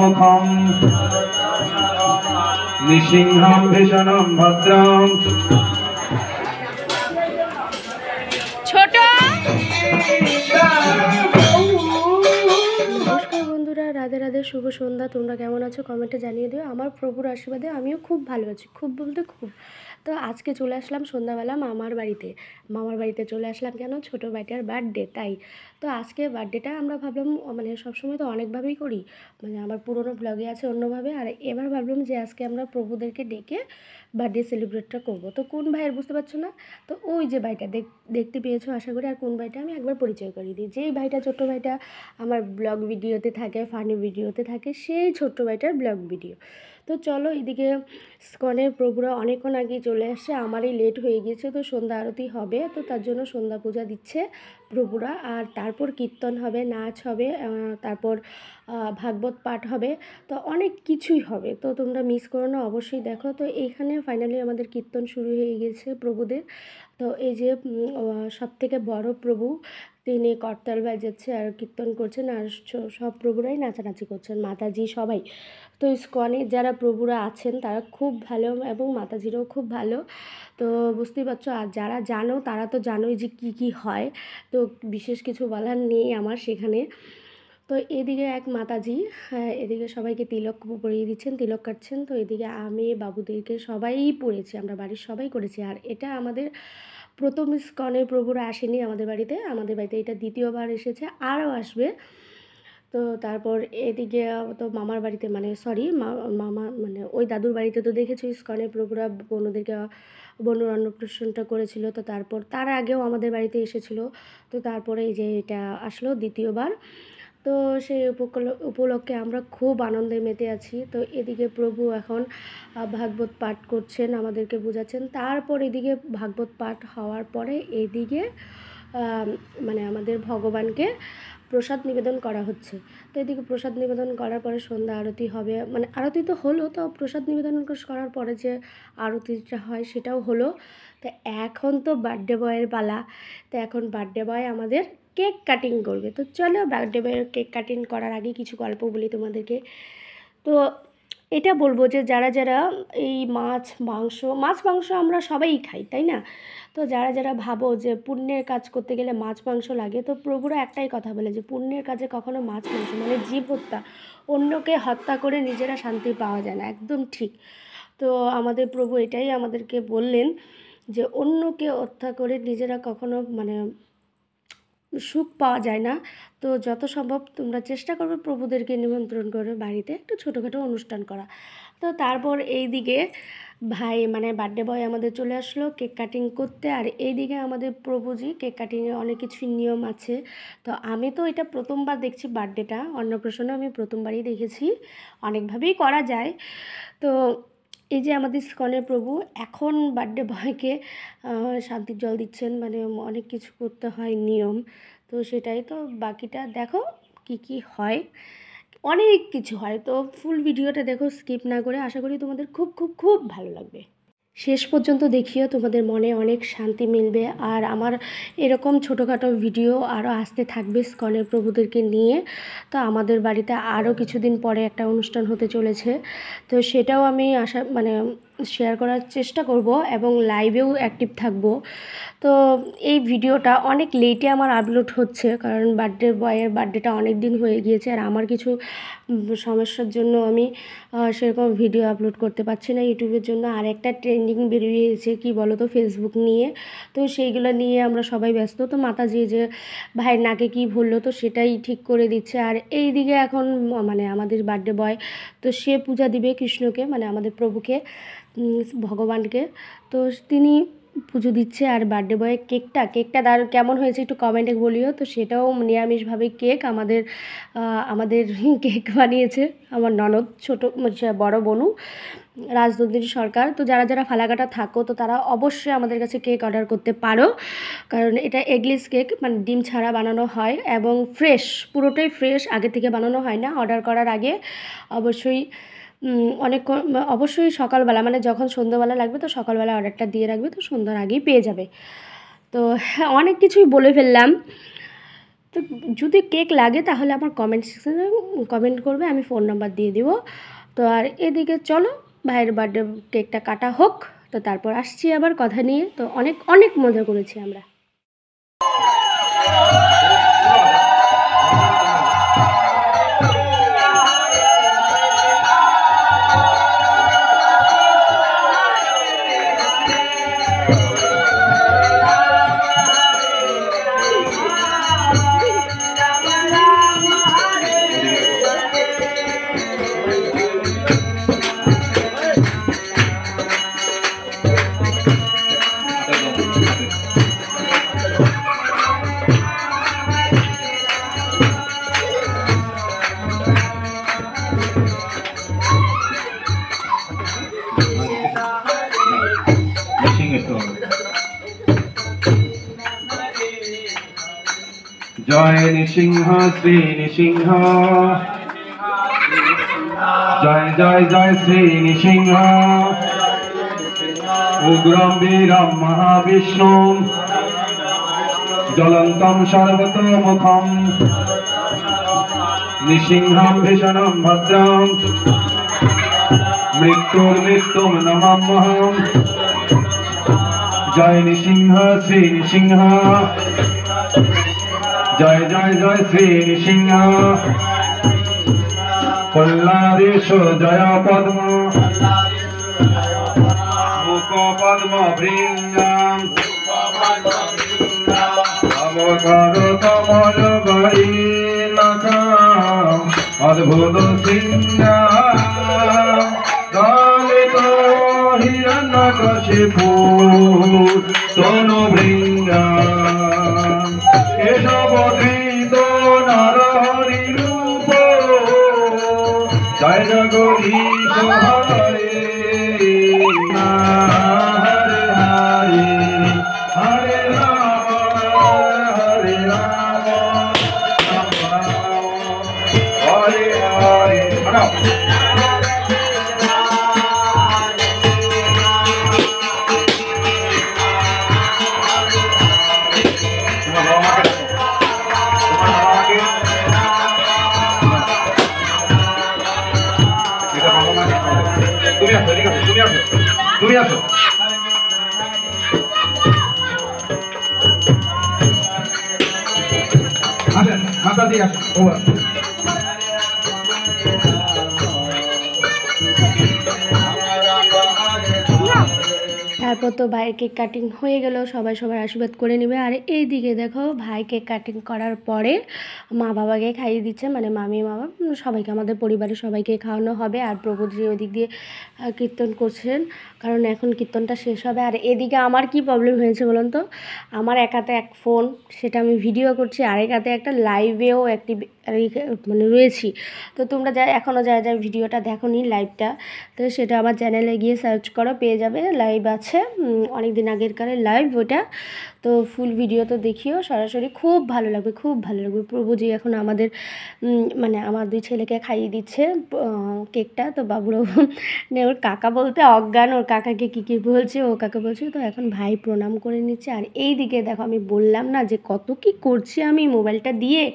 মুখম নিসিংহম ভীষণম ভদ্রম ছোট। নমস্কার বন্ধুরা, রাধে রাধে, শুভ সন্ধ্যা। তোমরা কেমন আছো কমেন্টে জানিয়ে দিও। আমার প্রভুর আশীর্বাদে আমিও খুব ভালো আছি, খুব বলতে খুব। তো আজকে চলে আসলাম সন্ধ্যাবেলা মামার বাড়িতে চলে আসলাম। কেন? ছোটো ভাইটার বার্থডে, তাই। তো আজকে বার্থডেটা আমরা ভাবলাম, মানে সবসময় তো অনেকভাবেই করি, মানে আমার পুরোনো ব্লগে আছে অন্যভাবে, আর এবার ভাবলাম যে আজকে আমরা প্রভুদেরকে ডেকে বার্থডে সেলিব্রেটটা করবো। তো কোন ভাইয়ের বুঝতে পারছো না? তো ওই যে ভাইটা দেখতে পেয়েছো আশা করি। আর কোন ভাইটা আমি একবার পরিচয় করিয়ে দিই। যেই ভাইটা, ছোট্ট ভাইটা আমার ব্লগ ভিডিওতে থাকে, ফানি ভিডিওতে থাকে, সেই ছোট্ট ভাইটার ব্লগ ভিডিও। তো চলো, এদিকে স্কনের প্রভুরা অনেকক্ষণ আগেই চলে আসছে, আমারই লেট হয়ে গিয়েছে। তো সন্ধ্যা আরতি হবে, তো তার জন্য সন্ধ্যা পূজা দিচ্ছে প্রভুরা। আর তারপর কীর্তন হবে, নাচ হবে, তারপর ভাগবত পাঠ হবে, তো অনেক কিছুই হবে। তো তোমরা মিস করো না, অবশ্যই দেখো। তো এইখানে ফাইনালি আমাদের কীর্তন শুরু হয়ে গেছে প্রভুদের। তো এই যে সবথেকে বড় প্রভু, তিনি করতাল বাজাচ্ছে আর কীর্তন করছেন, আর সব প্রভুরাই নাচানাচি করছেন, মাতাজি সবাই। তো ইসকনে যারা প্রভুরা আছেন তারা খুব ভালো, এবং মাতাজিরাও খুব ভালো। তো বুঝতেই পারছো, আর যারা জানো তারা তো জানোই যে কি হয়। তো বিশেষ কিছু বলার নেই আমার সেখানে। তো এদিকে এক মাতাজি, হ্যাঁ, এদিকে সবাইকে তিলক পরিয়ে দিচ্ছেন, তিলক কাটছেন। তো এদিকে আমি বাবুদেরকে সবাই পড়েছি, আমরা বাড়ির সবাই করেছি। আর এটা আমাদের প্রথম ইসকনের প্রভুরা আসেনি আমাদের বাড়িতে, এটা দ্বিতীয়বার এসেছে, আরও আসবে। তো তারপর এদিকে তো মামার বাড়িতে, মানে সরি মামা মানে ওই দাদুর বাড়িতে তো দেখেছো ইসকনের প্রভুরা বনুদেরকে, বনুর অন্নপ্রাশনটা করেছিল। তো তারপর তার আগেও আমাদের বাড়িতে এসেছিলো। তো তারপরে এই যে এটা আসলো দ্বিতীয়বার। তো সেই উপলক্ষে আমরা খুব আনন্দে মেতে আছি। তো এদিকে প্রভু এখন ভাগবত পাঠ করছেন, আমাদেরকে বোঝাচ্ছেন। তারপর এদিকে ভাগবত পাঠ হওয়ার পরে এদিকে মানে আমাদের ভগবানকে প্রসাদ নিবেদন করা হচ্ছে। তো এদিকে প্রসাদ নিবেদন করার পরে সন্ধ্যা আরতি হবে, মানে আরতি তো হলো, তো প্রসাদ নিবেদন করার পরে যে আরতিটা হয় সেটাও হলো। তো এখন তো বার্থডে বয়ের পালা। তো এখন বার্থডে বয় আমাদের কেক কাটিং করবে। তো চলো, বার্থডে বয়ের কেক কাটিং করার আগে কিছু গল্প বলি তোমাদেরকে। তো এটা বলবো যে যারা যারা এই মাছ মাংস আমরা সবাই খাই, তাই না? তো যারা যারা ভাবো যে পুণ্যের কাজ করতে গেলে মাছ মাংস লাগে, তো প্রভুরা একটাই কথা বলে যে পুণ্যের কাজে কখনো মাছ মাংস মানে জীব হত্যা, অন্যকে হত্যা করে নিজেরা শান্তি পাওয়া যায় না, একদম ঠিক। তো আমাদের প্রভু এটাই আমাদেরকে বললেন যে অন্যকে হত্যা করে নিজেরা কখনো মানে সুখ পাওয়া যায় না। তো যত সম্ভব তোমরা চেষ্টা করবে প্রভুদেরকে নিমন্ত্রণ করে বাড়িতে একটু ছোটোখাটো অনুষ্ঠান করা। তো তারপর এই দিকে ভাই মানে বার্থডে বয় আমাদের চলে আসলো কেক কাটিং করতে। আর এই দিকে আমাদের প্রভুজি কেক কাটিংয়ে অনেক কিছুই নিয়ম আছে। তো আমি তো এটা প্রথমবার দেখছি, বার্থডেটা অন্নপ্রাশনে আমি প্রথমবারই দেখেছি, অনেকভাবেই করা যায়। তো এই যে আমাদের ইসকনের প্রভু এখন বার্থডে বয়কে শান্তির জল দিচ্ছেন, মানে অনেক কিছু করতে হয় নিয়ম। তো সেটাই, তো বাকিটা দেখো কি হয়, অনেক কিছু হয়। তো ফুল ভিডিওটা দেখো স্কিপ না করে, আশা করি তোমাদের খুব খুব খুব ভালো লাগবে। শেষ পর্যন্ত দেখিও, তোমাদের মনে অনেক শান্তি মিলবে। আর আমার এরকম ছোটোখাটো ভিডিও আরও আসতে থাকবে ইসকনের প্রভুদেরকে নিয়ে। তো আমাদের বাড়িতে আরও কিছুদিন পরে একটা অনুষ্ঠান হতে চলেছে, তো সেটাও আমি মানে শেয়ার করার চেষ্টা করব, এবং লাইভেও অ্যাক্টিভ থাকব। তো এই ভিডিওটা অনেক লেটে আমার আপলোড হচ্ছে, কারণ বার্থডে বয়ের বার্থডেটা অনেক দিন হয়ে গিয়েছে, আর আমার কিছু সমস্যার জন্য আমি সেরকম ভিডিও আপলোড করতে পারছি না ইউটিউবের জন্য। আর একটা ট্রেন্ডিং বেরিয়েছে কি বলো তো, ফেসবুক নিয়ে। তো সেইগুলো নিয়ে আমরা সবাই ব্যস্ত। তো মাতাজি যে ভাইয়ের নাকে কি ভুললো, তো সেটাই ঠিক করে দিচ্ছে। আর এই দিকে এখন মানে আমাদের বার্থডে বয়, তো সে পূজা দিবে কৃষ্ণকে, মানে আমাদের প্রভুকে, ভগবানকে। তো তিনি পুজো দিচ্ছে। আর বার্থডে বয়ের কেকটা তার কেমন হয়েছে একটু কমেন্টে বলিও। তো সেটাও নিরামিষভাবে কেক আমাদের কেক বানিয়েছে আমার ননদ, বড় বোনু রাজনন্দিনী সরকার। তো যারা যারা ফালাকাটা থাকো, তো তারা অবশ্যই আমাদের কাছে কেক অর্ডার করতে পারো, কারণ এটা এগলেস কেক, মানে ডিম ছাড়া বানানো হয়, এবং ফ্রেশ, পুরোটাই ফ্রেশ, আগে থেকে বানানো হয় না। অর্ডার করার আগে অবশ্যই অবশ্যই সকালবেলা, মানে যখন সন্ধ্যাবেলা লাগবে তো সকালবেলা অর্ডারটা দিয়ে রাখবে, তো সন্ধ্যার আগেই পেয়ে যাবে। তো অনেক কিছুই বলে ফেললাম। তো যদি কেক লাগে তাহলে আমার কমেন্ট সেকশনে কমেন্ট করবে, আমি ফোন নাম্বার দিয়ে দিব। তো আর এদিকে চলো ভাইয়ের বার্থডে কেকটা কাটা হোক, তো তারপর আসছি আবার কথা নিয়ে। তো অনেক অনেক মজা করেছি আমরা। জয় নৃসিংহ শ্রী নৃসিংহ, জয় জয় জয় শ্রী নৃসিংহ, উগ্রম বীরম মহাবিষ্ণু, জ্বলন্তম সর্বতোমুখম, নৃসিংহম ভীষণম ভদ্রম, মৃত্যুর্মৃত্যুম নমাম্যহম। জয় নৃসিংহ শ্রী নৃসিংহ, জয় জয় জয় শ্রী নৃসিংহ, কল্যাণেশ জয় পদ্ম, মুখ পদ্ম ভৃঙ্গাম, অবকর কমল গরি লকাম, অদ্ভুত সিংহাম, দলিত হিরণ্যকশিপু তনু ভৃঙ্গাম, কেশবধৃত নরহরি রূপ, জয় জগদীশ হরে। হরে হরে হরে রাম হরে রাম, রাম রাম হরে হরে। তুমি আসো। আসেন, মাথা দিয়ে আসো। তারপর তো ভাইয়ের কেক কাটিং হয়ে গেল, সবাই সবার আশীর্বাদ করে নেবে। আর এই দিকে দেখো ভাই কেক কাটিং করার পরে মা বাবাকে খাইয়ে দিচ্ছে, মানে মামি মামা সবাইকে, আমাদের পরিবারের সবাইকে খাওয়ানো হবে। আর প্রভুজি ওদিক দিয়ে কীর্তন করছেন, কারণ এখন কীর্তনটা শেষ হবে। আর এদিকে আমার কি প্রবলেম হয়েছে বলুন তো, আমার এক হাতে এক ফোন, সেটা আমি ভিডিও করছি, আরেক হাতে একটা লাইভেও অ্যাক্টিভ মানে রয়েছি। তো তোমরা এখনও যা ভিডিওটা দেখো নি লাইভটা, তো সেটা আমার চ্যানেলে গিয়ে সার্চ করো, পেয়ে যাবে, লাইভ আছে, অনেক দিন আগের কালের লাইভ ওটা। তো ফুল ভিডিও তো দেখিও সরাসরি, খুব ভালো লাগবে, খুব ভালো লাগবে। প্রভুজি এখন আমাদের মানে আমার দুই ছেলেকে খাইয়ে দিচ্ছে কেকটা। তো বাবুরও ওর কাকা বলতে অজ্ঞান, ওর কাকাকে কী বলছে, ও কাকা বলছে। তো এখন ভাই প্রণাম করে নিচ্ছে। আর এই দিকে দেখো, আমি বললাম না যে কত কি করছি আমি মোবাইলটা দিয়ে।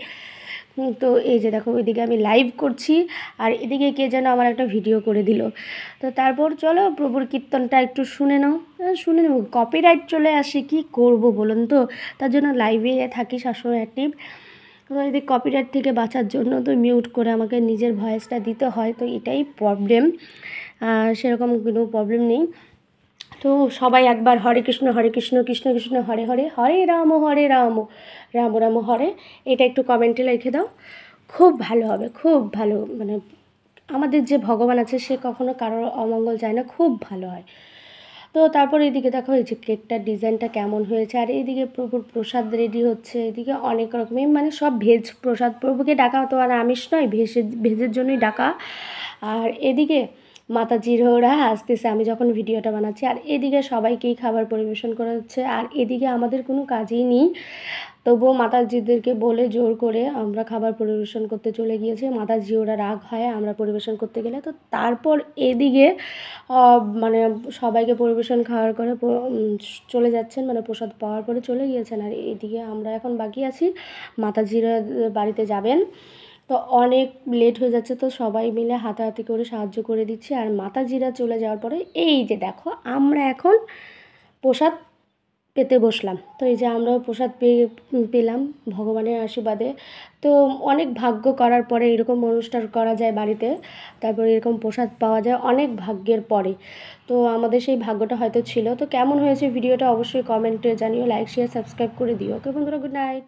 তো এই যে দেখো, ওইদিকে আমি লাইভ করছি, আর এদিকে কে যেন আমার একটা ভিডিও করে দিল। তো তারপর চলো প্রভুর কীর্তনটা একটু শুনে নাও, শুনে নেব। কপিরাইট চলে আসে, কি করব বলুন তো, তার জন্য লাইভে থাকি সবসময় অ্যাক্টিভ। তো এদিকে কপিরাইট থেকে বাঁচার জন্য তো মিউট করে আমাকে নিজের ভয়েসটা দিতে হয়, তো এটাই প্রবলেম, সেরকম কোনো প্রবলেম নেই। তো সবাই একবার হরে কৃষ্ণ কৃষ্ণ কৃষ্ণ হরে হরে, হরে রাম রাম রাম হরে, এটা একটু কমেন্টে লিখে দাও, খুব ভালো হবে, খুব ভালো। মানে আমাদের যে ভগবান আছে সে কখনো কারোর অমঙ্গল চায় না, খুব ভালো হয়। তো তারপর এইদিকে দেখো এই যে কেকটার ডিজাইনটা কেমন হয়েছে। আর এইদিকে প্রভুর প্রসাদ রেডি হচ্ছে, এদিকে অনেক রকমের মানে সব ভেজ প্রসাদ। প্রভুকে ডাকা তো আর আমিষ নয়, ভেজের জন্যই ডাকা। আর এদিকে মাতাজিরা আসতেছে আমি যখন ভিডিওটা বানাচ্ছি, আর এদিকে সবাইকেই খাবার পরিবেশন করা হচ্ছে, আর এদিকে আমাদের কোনো কাজই নেই, তবুও মাতাজিদেরকে বলে জোর করে আমরা খাবার পরিবেশন করতে চলে গিয়েছি। মাতাজি ওরা রাগ হয় আমরা পরিবেশন করতে গেলে। তো তারপর এদিকে মানে সবাইকে পরিবেশন খাওয়ার করে চলে যাচ্ছেন, মানে প্রসাদ পাওয়ার পরে চলে গিয়েছেন, আর এদিকে আমরা এখন বাকি আছি, মাতাজিরা বাড়িতে যাবেন। তো অনেক লেট হয়ে যাচ্ছে, তো সবাই মিলে হাতাহাতি করে সাহায্য করে দিচ্ছি। আর মাতাজিরা চলে যাওয়ার পরে এই যে দেখো আমরা এখন প্রসাদ পেতে বসলাম। তো এই যে আমরাও প্রসাদ পেলাম ভগবানের আশীর্বাদে। তো অনেক ভাগ্য করার পরে এরকম অনুষ্ঠান করা যায় বাড়িতে, তারপরে এরকম প্রসাদ পাওয়া যায় অনেক ভাগ্যের পরে। তো আমাদের সেই ভাগ্যটা হয়তো ছিল। তো কেমন হয়েছে ভিডিওটা অবশ্যই কমেন্টে জানিও, লাইক শেয়ার সাবস্ক্রাইব করে দিও। ওকে বন্ধুরা, গুড নাইট।